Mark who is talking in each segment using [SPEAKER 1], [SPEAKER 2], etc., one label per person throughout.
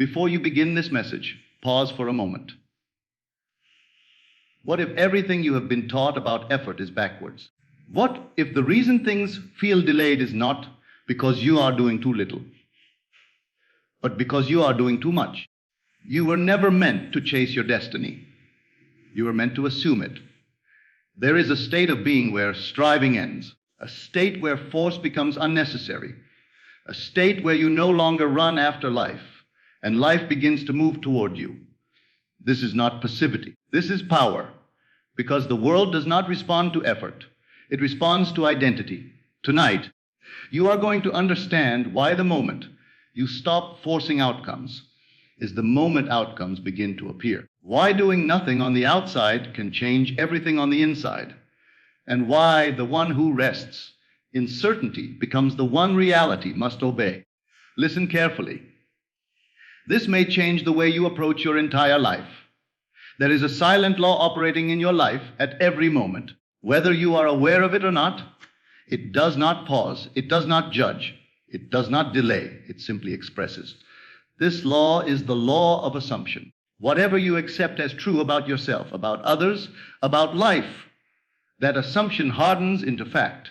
[SPEAKER 1] Before you begin this message, pause for a moment. What if everything you have been taught about effort is backwards? What if the reason things feel delayed is not because you are doing too little, but because you are doing too much? You were never meant to chase your destiny. You were meant to assume it. There is a state of being where striving ends, a state where force becomes unnecessary, a state where you no longer run after life, and life begins to move toward you. This is not passivity. This is power, because the world does not respond to effort. It responds to identity. Tonight, you are going to understand why the moment you stop forcing outcomes is the moment outcomes begin to appear. Why doing nothing on the outside can change everything on the inside, and why the one who rests in certainty becomes the one reality must obey. Listen carefully. This may change the way you approach your entire life. There is a silent law operating in your life at every moment. Whether you are aware of it or not, it does not pause, it does not judge, it does not delay, it simply expresses. This law is the law of assumption. Whatever you accept as true about yourself, about others, about life, that assumption hardens into fact.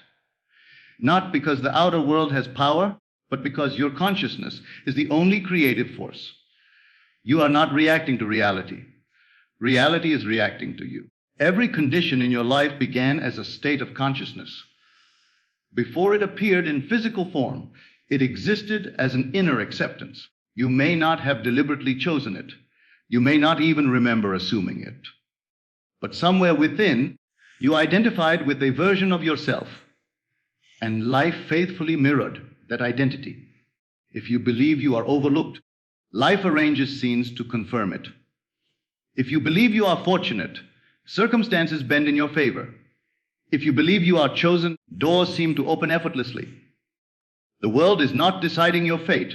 [SPEAKER 1] Not because the outer world has power, but because your consciousness is the only creative force. You are not reacting to reality. Reality is reacting to you. Every condition in your life began as a state of consciousness. Before it appeared in physical form, it existed as an inner acceptance. You may not have deliberately chosen it. You may not even remember assuming it. But somewhere within, you identified with a version of yourself, and life faithfully mirrored that identity. If you believe you are overlooked, life arranges scenes to confirm it. If you believe you are fortunate, circumstances bend in your favor. If you believe you are chosen, doors seem to open effortlessly. The world is not deciding your fate.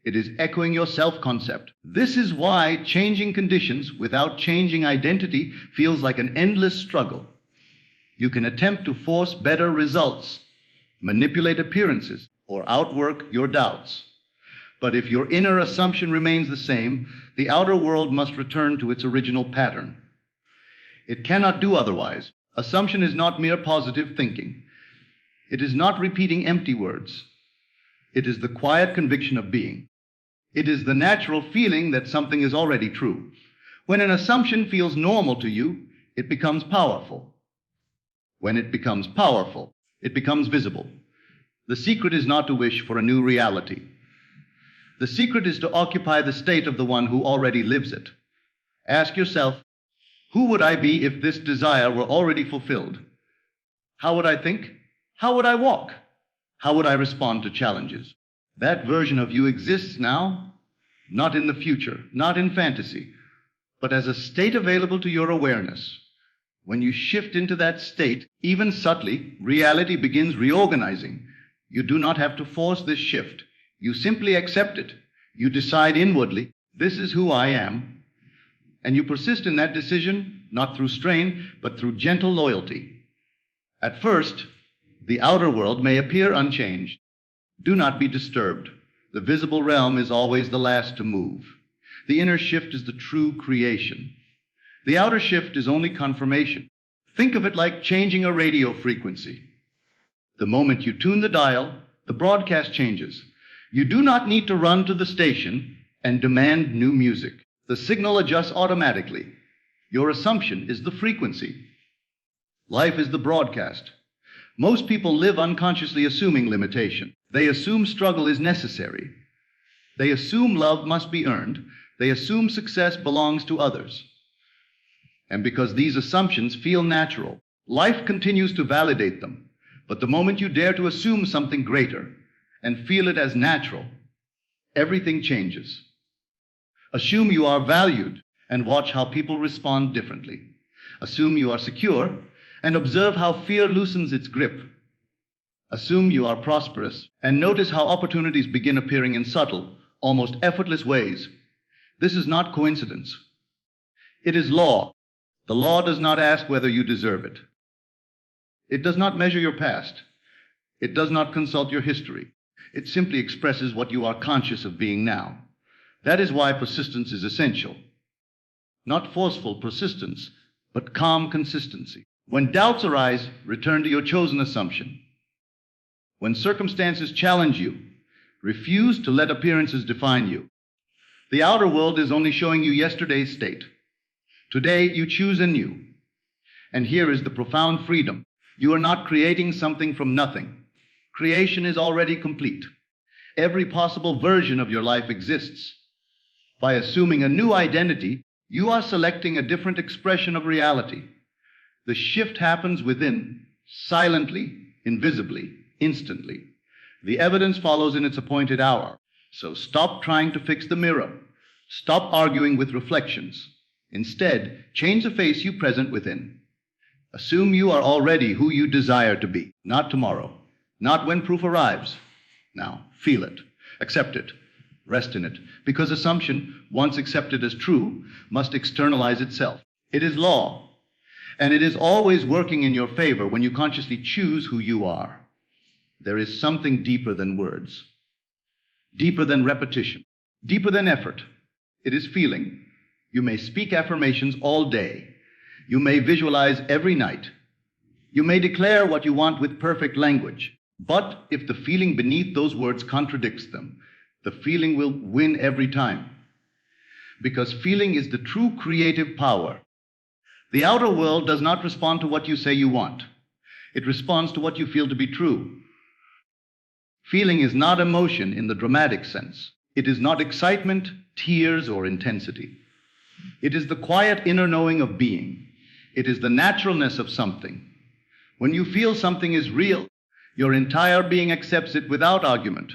[SPEAKER 1] It is echoing your self-concept. This is why changing conditions without changing identity feels like an endless struggle. You can attempt to force better results, manipulate appearances, or outwork your doubts. But if your inner assumption remains the same, the outer world must return to its original pattern. It cannot do otherwise. Assumption is not mere positive thinking. It is not repeating empty words. It is the quiet conviction of being. It is the natural feeling that something is already true. When an assumption feels normal to you, it becomes powerful. When it becomes powerful, it becomes visible. The secret is not to wish for a new reality. The secret is to occupy the state of the one who already lives it. Ask yourself, who would I be if this desire were already fulfilled? How would I think? How would I walk? How would I respond to challenges? That version of you exists now, not in the future, not in fantasy, but as a state available to your awareness. When you shift into that state, even subtly, reality begins reorganizing. You do not have to force this shift. You simply accept it. You decide inwardly, this is who I am. And you persist in that decision, not through strain, but through gentle loyalty. At first, the outer world may appear unchanged. Do not be disturbed. The visible realm is always the last to move. The inner shift is the true creation. The outer shift is only confirmation. Think of it like changing a radio frequency. The moment you tune the dial, the broadcast changes. You do not need to run to the station and demand new music. The signal adjusts automatically. Your assumption is the frequency. Life is the broadcast. Most people live unconsciously assuming limitation. They assume struggle is necessary. They assume love must be earned. They assume success belongs to others. And because these assumptions feel natural, life continues to validate them. But the moment you dare to assume something greater and feel it as natural, everything changes. Assume you are valued and watch how people respond differently. Assume you are secure and observe how fear loosens its grip. Assume you are prosperous and notice how opportunities begin appearing in subtle, almost effortless ways. This is not coincidence. It is law. The law does not ask whether you deserve it. It does not measure your past. It does not consult your history. It simply expresses what you are conscious of being now. That is why persistence is essential. Not forceful persistence, but calm consistency. When doubts arise, return to your chosen assumption. When circumstances challenge you, refuse to let appearances define you. The outer world is only showing you yesterday's state. Today, you choose anew. And here is the profound freedom. You are not creating something from nothing. Creation is already complete. Every possible version of your life exists. By assuming a new identity, you are selecting a different expression of reality. The shift happens within, silently, invisibly, instantly. The evidence follows in its appointed hour. So stop trying to fix the mirror. Stop arguing with reflections. Instead, change the face you present within. Assume you are already who you desire to be, not tomorrow, not when proof arrives. Now, feel it, accept it, rest in it, because assumption, once accepted as true, must externalize itself. It is law, and it is always working in your favor when you consciously choose who you are. There is something deeper than words, deeper than repetition, deeper than effort. It is feeling. You may speak affirmations all day. You may visualize every night. You may declare what you want with perfect language. But if the feeling beneath those words contradicts them, the feeling will win every time. Because feeling is the true creative power. The outer world does not respond to what you say you want. It responds to what you feel to be true. Feeling is not emotion in the dramatic sense. It is not excitement, tears, or intensity. It is the quiet inner knowing of being. It is the naturalness of something. When you feel something is real, your entire being accepts it without argument.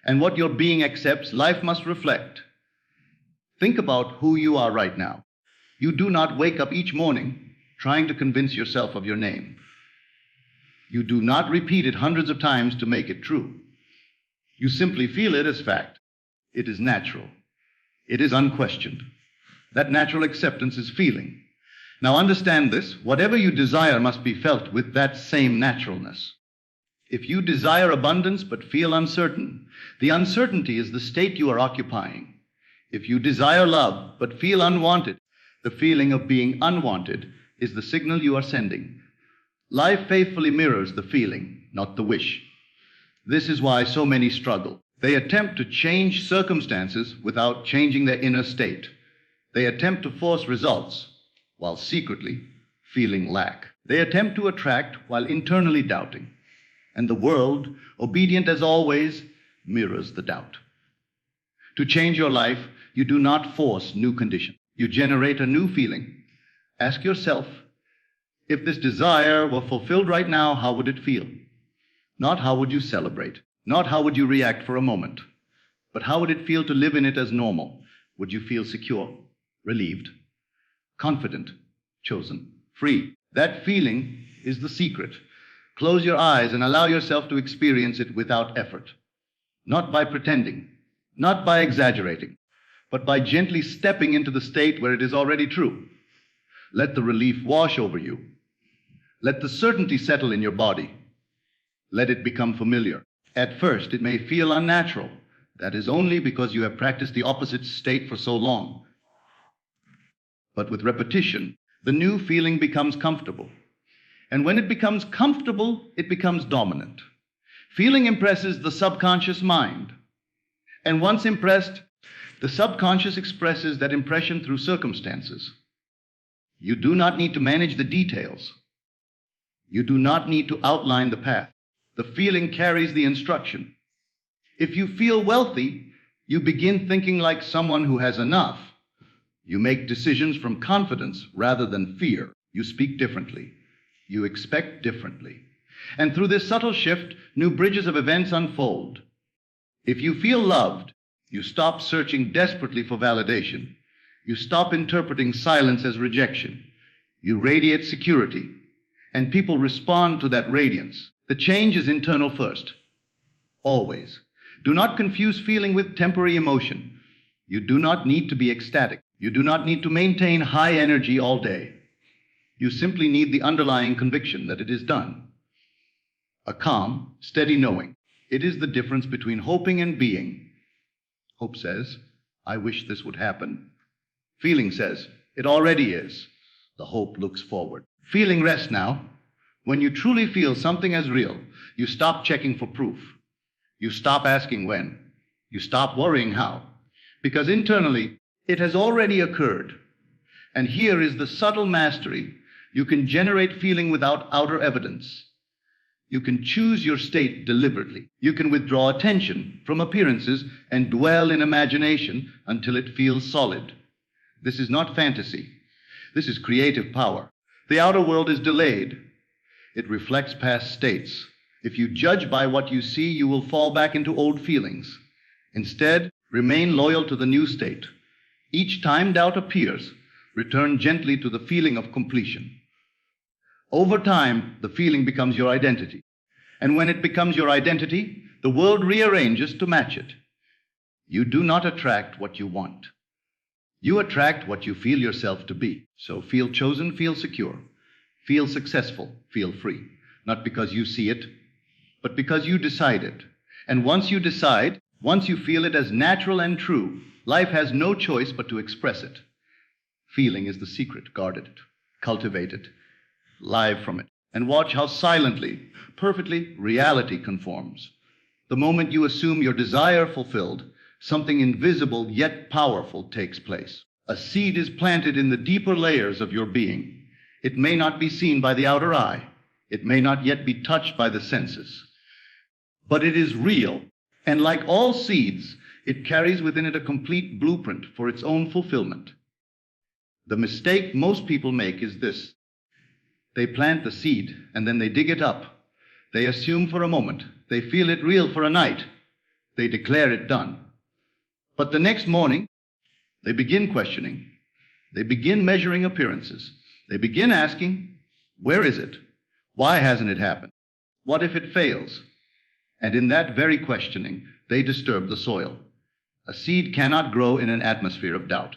[SPEAKER 1] And what your being accepts, life must reflect. Think about who you are right now. You do not wake up each morning trying to convince yourself of your name. You do not repeat it hundreds of times to make it true. You simply feel it as fact. It is natural. It is unquestioned. That natural acceptance is feeling. Now understand this, whatever you desire must be felt with that same naturalness. If you desire abundance but feel uncertain, the uncertainty is the state you are occupying. If you desire love but feel unwanted, the feeling of being unwanted is the signal you are sending. Life faithfully mirrors the feeling, not the wish. This is why so many struggle. They attempt to change circumstances without changing their inner state. They attempt to force results while secretly feeling lack. They attempt to attract while internally doubting. And the world, obedient as always, mirrors the doubt. To change your life, you do not force new conditions. You generate a new feeling. Ask yourself, if this desire were fulfilled right now, how would it feel? Not how would you celebrate, not how would you react for a moment, but how would it feel to live in it as normal? Would you feel secure, relieved, confident, chosen, free? That feeling is the secret. Close your eyes and allow yourself to experience it without effort. Not by pretending, not by exaggerating, but by gently stepping into the state where it is already true. Let the relief wash over you. Let the certainty settle in your body. Let it become familiar. At first, it may feel unnatural. That is only because you have practiced the opposite state for so long. But with repetition, the new feeling becomes comfortable. And when it becomes comfortable, it becomes dominant. Feeling impresses the subconscious mind. And once impressed, the subconscious expresses that impression through circumstances. You do not need to manage the details. You do not need to outline the path. The feeling carries the instruction. If you feel wealthy, you begin thinking like someone who has enough. You make decisions from confidence rather than fear. You speak differently. You expect differently. And through this subtle shift, new bridges of events unfold. If you feel loved, you stop searching desperately for validation. You stop interpreting silence as rejection. You radiate security, and people respond to that radiance. The change is internal first. Always. Do not confuse feeling with temporary emotion. You do not need to be ecstatic. You do not need to maintain high energy all day. You simply need the underlying conviction that it is done. A calm, steady knowing. It is the difference between hoping and being. Hope says, I wish this would happen. Feeling says, it already is. The hope looks forward. Feeling rests now. When you truly feel something as real, you stop checking for proof. You stop asking when. You stop worrying how. Because internally, it has already occurred. And here is the subtle mastery. You can generate feeling without outer evidence. You can choose your state deliberately. You can withdraw attention from appearances and dwell in imagination until it feels solid. This is not fantasy. This is creative power. The outer world is delayed. It reflects past states. If you judge by what you see, you will fall back into old feelings. Instead, remain loyal to the new state. Each time doubt appears, return gently to the feeling of completion. Over time, the feeling becomes your identity. And when it becomes your identity, the world rearranges to match it. You do not attract what you want. You attract what you feel yourself to be. So feel chosen, feel secure. Feel successful, feel free. Not because you see it, but because you decide it. And once you decide, once you feel it as natural and true, life has no choice but to express it. Feeling is the secret. Guard it, cultivate it, live from it, and watch how silently, perfectly, reality conforms. The moment you assume your desire fulfilled, something invisible yet powerful takes place. A seed is planted in the deeper layers of your being. It may not be seen by the outer eye. It may not yet be touched by the senses. But it is real, and like all seeds, it carries within it a complete blueprint for its own fulfillment. The mistake most people make is this. They plant the seed, and then they dig it up. They assume for a moment. They feel it real for a night. They declare it done. But the next morning, they begin questioning. They begin measuring appearances. They begin asking, where is it? Why hasn't it happened? What if it fails? And in that very questioning, they disturb the soil. A seed cannot grow in an atmosphere of doubt.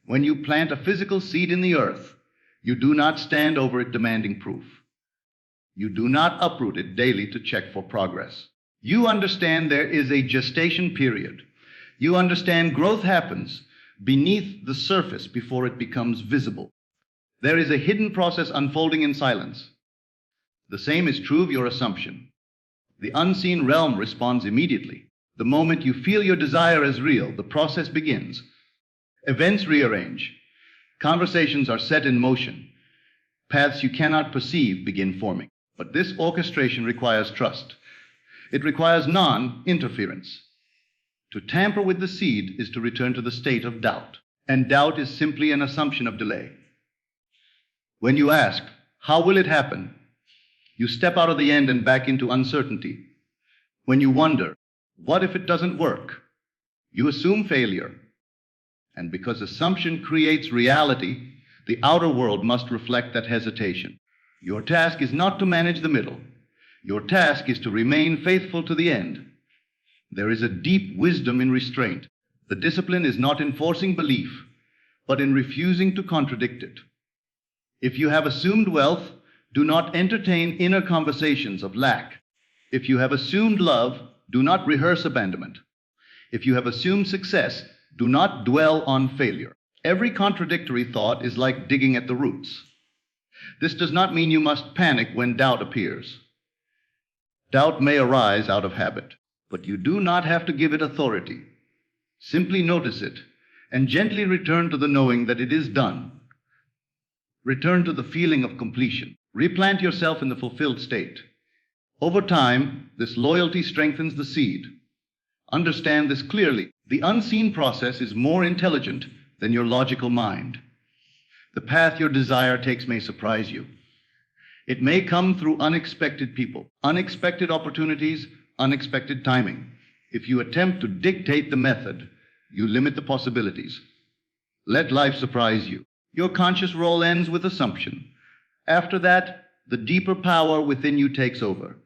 [SPEAKER 1] When you plant a physical seed in the earth, you do not stand over it demanding proof. You do not uproot it daily to check for progress. You understand there is a gestation period. You understand growth happens beneath the surface before it becomes visible. There is a hidden process unfolding in silence. The same is true of your assumption. The unseen realm responds immediately. The moment you feel your desire as real, the process begins. Events rearrange. Conversations are set in motion. Paths you cannot perceive begin forming. But this orchestration requires trust. It requires non-interference. To tamper with the seed is to return to the state of doubt. And doubt is simply an assumption of delay. When you ask, how will it happen? You step out of the end and back into uncertainty. When you wonder, what if it doesn't work? You assume failure. And because assumption creates reality, the outer world must reflect that hesitation. Your task is not to manage the middle. Your task is to remain faithful to the end. There is a deep wisdom in restraint. The discipline is not in forcing belief, but in refusing to contradict it. If you have assumed wealth, do not entertain inner conversations of lack. If you have assumed love, do not rehearse abandonment. If you have assumed success, do not dwell on failure. Every contradictory thought is like digging at the roots. This does not mean you must panic when doubt appears. Doubt may arise out of habit, but you do not have to give it authority. Simply notice it and gently return to the knowing that it is done. Return to the feeling of completion. Replant yourself in the fulfilled state. Over time, this loyalty strengthens the seed. Understand this clearly. The unseen process is more intelligent than your logical mind. The path your desire takes may surprise you. It may come through unexpected people, unexpected opportunities, unexpected timing. If you attempt to dictate the method, you limit the possibilities. Let life surprise you. Your conscious role ends with assumption. After that, the deeper power within you takes over.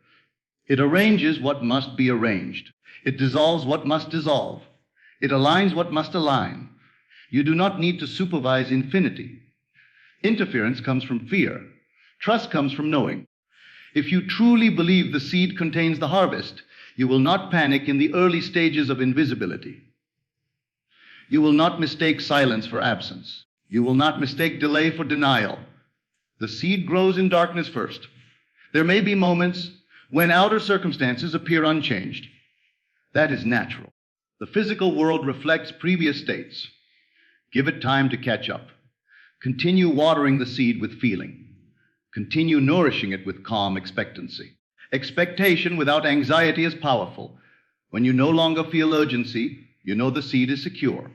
[SPEAKER 1] It arranges what must be arranged. It dissolves what must dissolve. It aligns what must align. You do not need to supervise infinity. Interference comes from fear. Trust comes from knowing. If you truly believe the seed contains the harvest, you will not panic in the early stages of invisibility. You will not mistake silence for absence. You will not mistake delay for denial. The seed grows in darkness first. There may be moments when outer circumstances appear unchanged. That is natural. The physical world reflects previous states. Give it time to catch up. Continue watering the seed with feeling. Continue nourishing it with calm expectancy. Expectation without anxiety is powerful. When you no longer feel urgency, you know the seed is secure.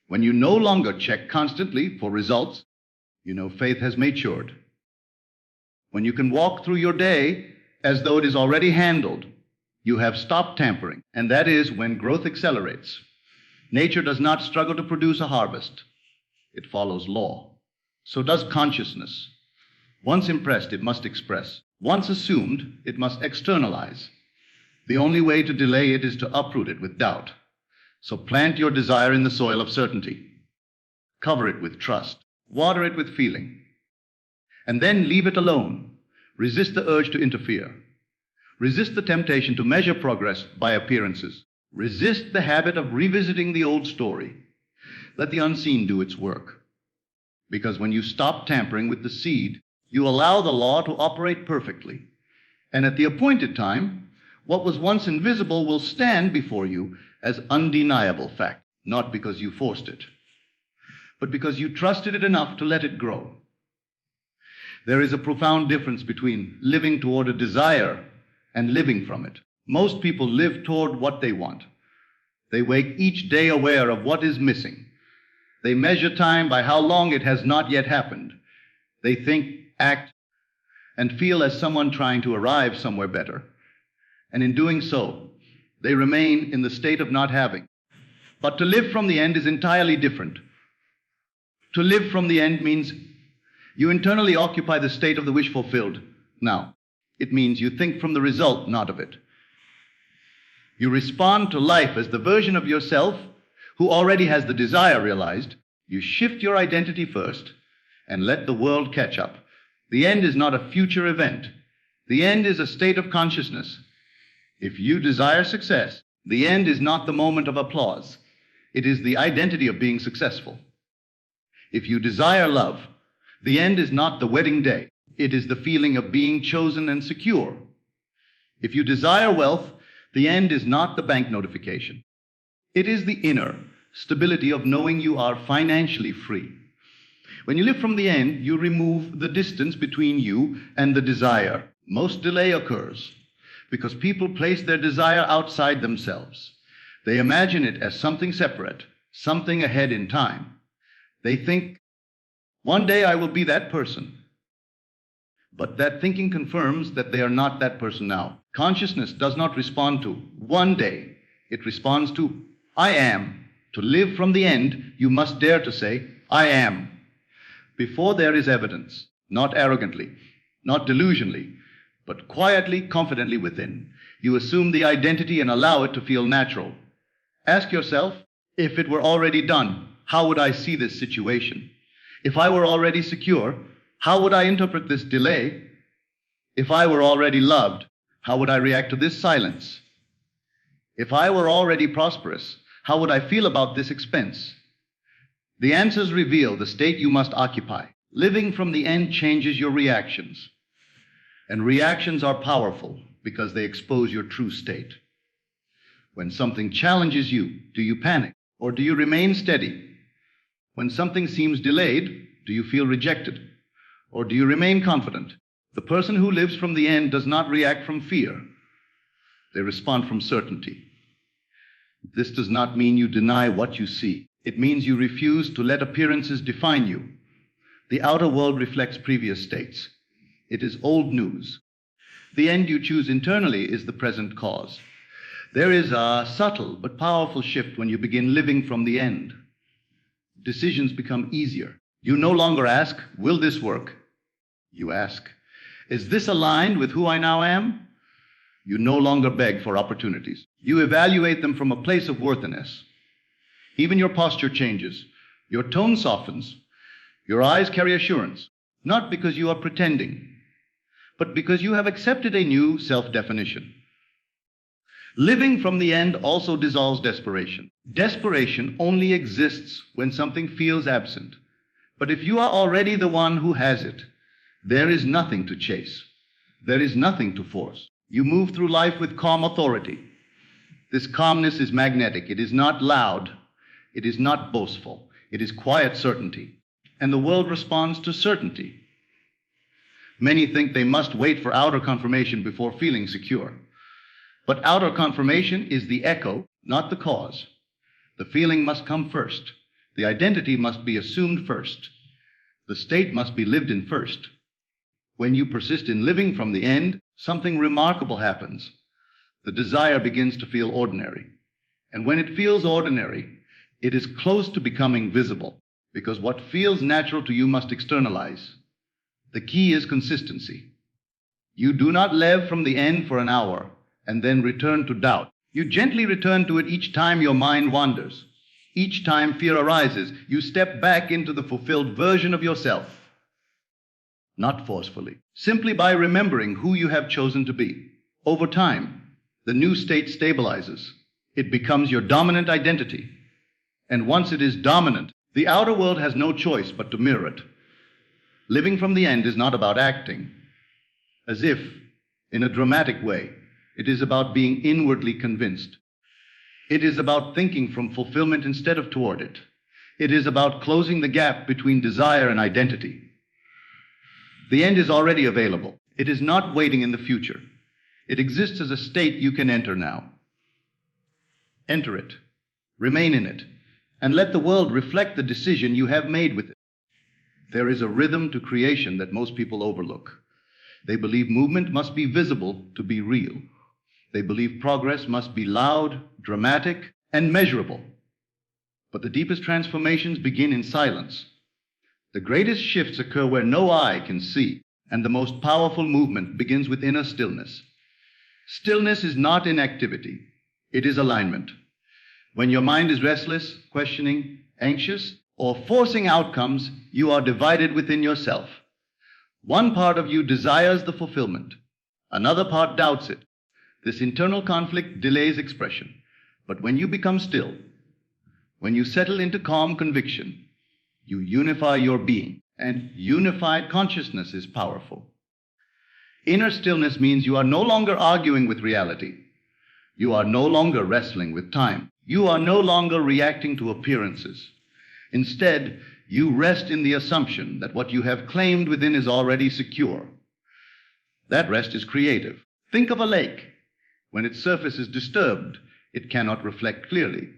[SPEAKER 1] When you no longer check constantly for results, you know faith has matured. When you can walk through your day as though it is already handled, you have stopped tampering, and that is when growth accelerates. Nature does not struggle to produce a harvest. It follows law. So does consciousness. Once impressed, it must express. Once assumed, it must externalize. The only way to delay it is to uproot it with doubt. So plant your desire in the soil of certainty. Cover it with trust. Water it with feeling. And then leave it alone. Resist the urge to interfere. Resist the temptation to measure progress by appearances. Resist the habit of revisiting the old story. Let the unseen do its work. Because when you stop tampering with the seed, you allow the law to operate perfectly. And at the appointed time, what was once invisible will stand before you as undeniable fact, not because you forced it, but because you trusted it enough to let it grow. There is a profound difference between living toward a desire and living from it. Most people live toward what they want. They wake each day aware of what is missing. They measure time by how long it has not yet happened. They think, act, and feel as someone trying to arrive somewhere better. And in doing so, they remain in the state of not having. But to live from the end is entirely different. To live from the end means you internally occupy the state of the wish fulfilled now. It means you think from the result, not of it. You respond to life as the version of yourself who already has the desire realized. You shift your identity first and let the world catch up. The end is not a future event. The end is a state of consciousness. If you desire success, the end is not the moment of applause. It is the identity of being successful. If you desire love, the end is not the wedding day. It is the feeling of being chosen and secure. If you desire wealth, the end is not the bank notification. It is the inner stability of knowing you are financially free. When you live from the end, you remove the distance between you and the desire. Most delay occurs because people place their desire outside themselves. They imagine it as something separate, something ahead in time. They think, one day I will be that person. But that thinking confirms that they are not that person now. Consciousness does not respond to one day. It responds to I am. To live from the end, you must dare to say, I am. Before there is evidence, not arrogantly, not delusionally, but quietly, confidently within, you assume the identity and allow it to feel natural. Ask yourself, if it were already done, how would I see this situation? If I were already secure, how would I interpret this delay? If I were already loved, how would I react to this silence? If I were already prosperous, how would I feel about this expense? The answers reveal the state you must occupy. Living from the end changes your reactions. And reactions are powerful because they expose your true state. When something challenges you, do you panic or do you remain steady? When something seems delayed, do you feel rejected or do you remain confident? The person who lives from the end does not react from fear. They respond from certainty. This does not mean you deny what you see. It means you refuse to let appearances define you. The outer world reflects previous states. It is old news. The end you choose internally is the present cause. There is a subtle but powerful shift when you begin living from the end. Decisions become easier. You no longer ask, will this work? You ask, is this aligned with who I now am? You no longer beg for opportunities. You evaluate them from a place of worthiness. Even your posture changes. Your tone softens. Your eyes carry assurance, not because you are pretending, but because you have accepted a new self-definition. Living from the end also dissolves desperation. Desperation only exists when something feels absent. But if you are already the one who has it, there is nothing to chase. There is nothing to force. You move through life with calm authority. This calmness is magnetic. It is not loud. It is not boastful. It is quiet certainty. And the world responds to certainty. Many think they must wait for outer confirmation before feeling secure. But outer confirmation is the echo, not the cause. The feeling must come first. The identity must be assumed first. The state must be lived in first. When you persist in living from the end, something remarkable happens. The desire begins to feel ordinary. And when it feels ordinary, it is close to becoming visible, because what feels natural to you must externalize. The key is consistency. You do not live from the end for an hour and then return to doubt. You gently return to it each time your mind wanders. Each time fear arises, you step back into the fulfilled version of yourself. Not forcefully, simply by remembering who you have chosen to be. Over time, the new state stabilizes. It becomes your dominant identity. And once it is dominant, the outer world has no choice but to mirror it. Living from the end is not about acting as if, in a dramatic way. It is about being inwardly convinced. It is about thinking from fulfillment instead of toward it. It is about closing the gap between desire and identity. The end is already available. It is not waiting in the future. It exists as a state you can enter now. Enter it, remain in it, and let the world reflect the decision you have made with it. There is a rhythm to creation that most people overlook. They believe movement must be visible to be real. They believe progress must be loud, dramatic, and measurable. But the deepest transformations begin in silence. The greatest shifts occur where no eye can see, and the most powerful movement begins with inner stillness. Stillness is not inactivity. It is alignment. When your mind is restless, questioning, anxious, or forcing outcomes, you are divided within yourself. One part of you desires the fulfillment. Another part doubts it. This internal conflict delays expression. But when you become still, when you settle into calm conviction, you unify your being, and unified consciousness is powerful. Inner stillness means you are no longer arguing with reality. You are no longer wrestling with time. You are no longer reacting to appearances. Instead, you rest in the assumption that what you have claimed within is already secure. That rest is creative. Think of a lake. When its surface is disturbed, it cannot reflect clearly.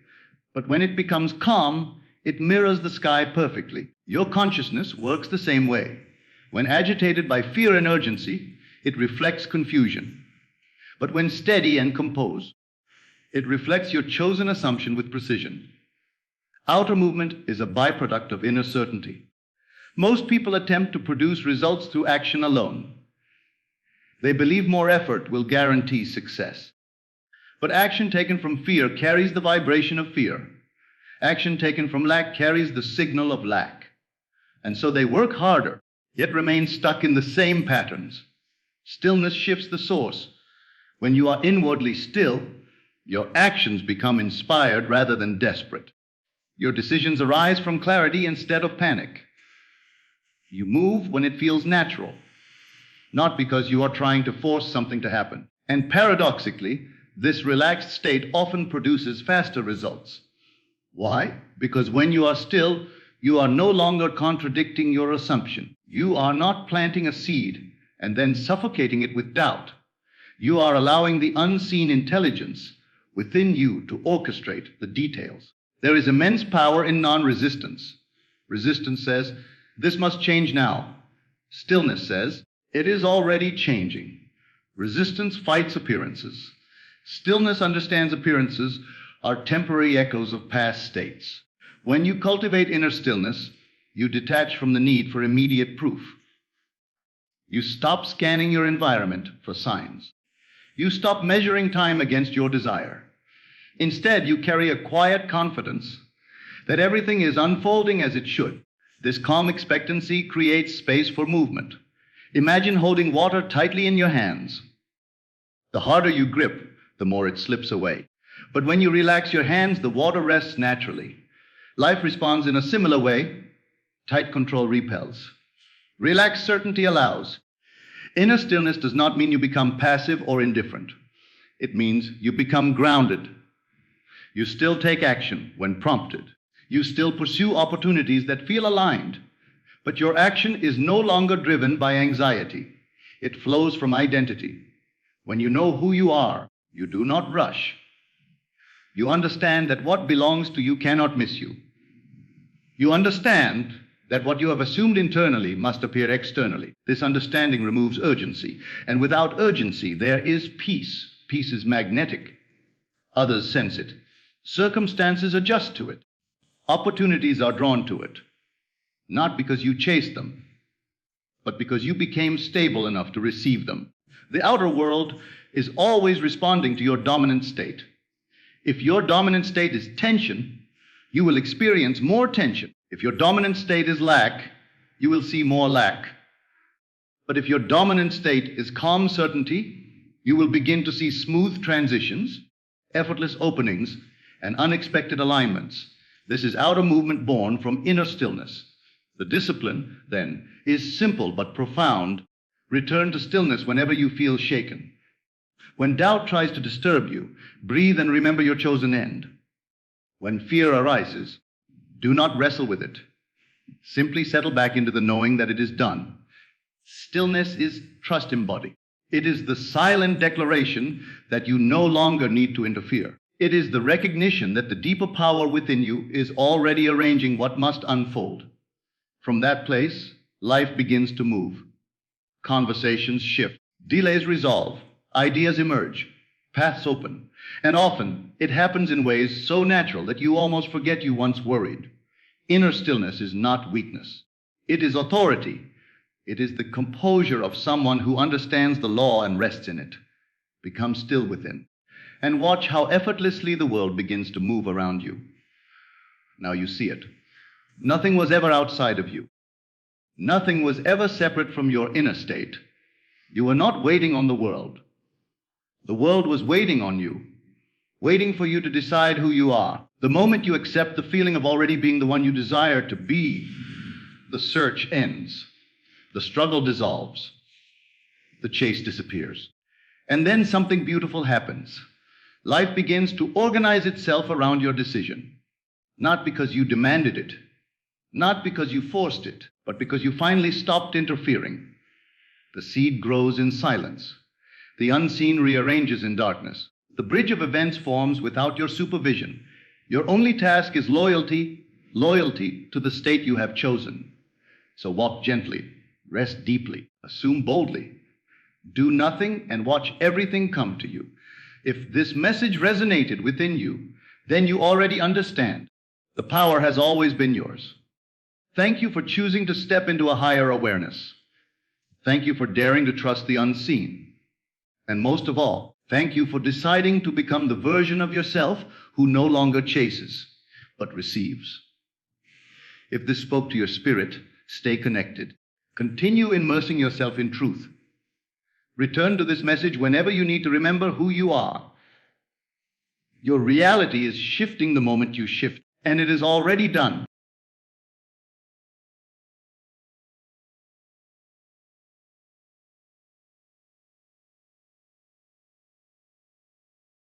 [SPEAKER 1] But when it becomes calm, it mirrors the sky perfectly. Your consciousness works the same way. When agitated by fear and urgency, it reflects confusion. But when steady and composed, it reflects your chosen assumption with precision. Outer movement is a byproduct of inner certainty. Most people attempt to produce results through action alone. They believe more effort will guarantee success. But action taken from fear carries the vibration of fear. Action taken from lack carries the signal of lack. And so they work harder, yet remain stuck in the same patterns. Stillness shifts the source. When you are inwardly still, your actions become inspired rather than desperate. Your decisions arise from clarity instead of panic. You move when it feels natural, not because you are trying to force something to happen. And paradoxically, this relaxed state often produces faster results. Why? Because when you are still, you are no longer contradicting your assumption. You are not planting a seed and then suffocating it with doubt. You are allowing the unseen intelligence within you to orchestrate the details. There is immense power in non-resistance. Resistance says, this must change now. Stillness says, it is already changing. Resistance fights appearances. Stillness understands appearances are temporary echoes of past states. When you cultivate inner stillness, you detach from the need for immediate proof. You stop scanning your environment for signs. You stop measuring time against your desire. Instead, you carry a quiet confidence that everything is unfolding as it should. This calm expectancy creates space for movement. Imagine holding water tightly in your hands. The harder you grip, the more it slips away. But when you relax your hands, the water rests naturally. Life responds in a similar way. Tight control repels. Relaxed certainty allows. Inner stillness does not mean you become passive or indifferent. It means you become grounded. You still take action when prompted. You still pursue opportunities that feel aligned. But your action is no longer driven by anxiety. It flows from identity. When you know who you are, you do not rush. You understand that what belongs to you cannot miss you. You understand that what you have assumed internally must appear externally. This understanding removes urgency. And without urgency, there is peace. Peace is magnetic. Others sense it. Circumstances adjust to it. Opportunities are drawn to it. Not because you chased them, but because you became stable enough to receive them. The outer world is always responding to your dominant state. If your dominant state is tension, you will experience more tension. If your dominant state is lack, you will see more lack. But if your dominant state is calm certainty, you will begin to see smooth transitions, effortless openings, and unexpected alignments. This is outer movement born from inner stillness. The discipline, then, is simple but profound. Return to stillness whenever you feel shaken. When doubt tries to disturb you, breathe and remember your chosen end. When fear arises, do not wrestle with it. Simply settle back into the knowing that it is done. Stillness is trust embodied. It is the silent declaration that you no longer need to interfere. It is the recognition that the deeper power within you is already arranging what must unfold. From that place, life begins to move. Conversations shift. Delays resolve. Ideas emerge. Paths open. And often, it happens in ways so natural that you almost forget you once worried. Inner stillness is not weakness. It is authority. It is the composure of someone who understands the law and rests in it. Become still within. And watch how effortlessly the world begins to move around you. Now you see it. Nothing was ever outside of you. Nothing was ever separate from your inner state. You were not waiting on the world. The world was waiting on you, waiting for you to decide who you are. The moment you accept the feeling of already being the one you desire to be, the search ends. The struggle dissolves. The chase disappears. And then something beautiful happens. Life begins to organize itself around your decision. Not because you demanded it, not because you forced it, but because you finally stopped interfering. The seed grows in silence. The unseen rearranges in darkness. The bridge of events forms without your supervision. Your only task is loyalty to the state you have chosen. So walk gently, rest deeply, assume boldly. Do nothing and watch everything come to you. If this message resonated within you, then you already understand. The power has always been yours. Thank you for choosing to step into a higher awareness. Thank you for daring to trust the unseen. And most of all, thank you for deciding to become the version of yourself who no longer chases, but receives. If this spoke to your spirit, stay connected. Continue immersing yourself in truth. Return to this message whenever you need to remember who you are. Your reality is shifting the moment you shift, and it is already done.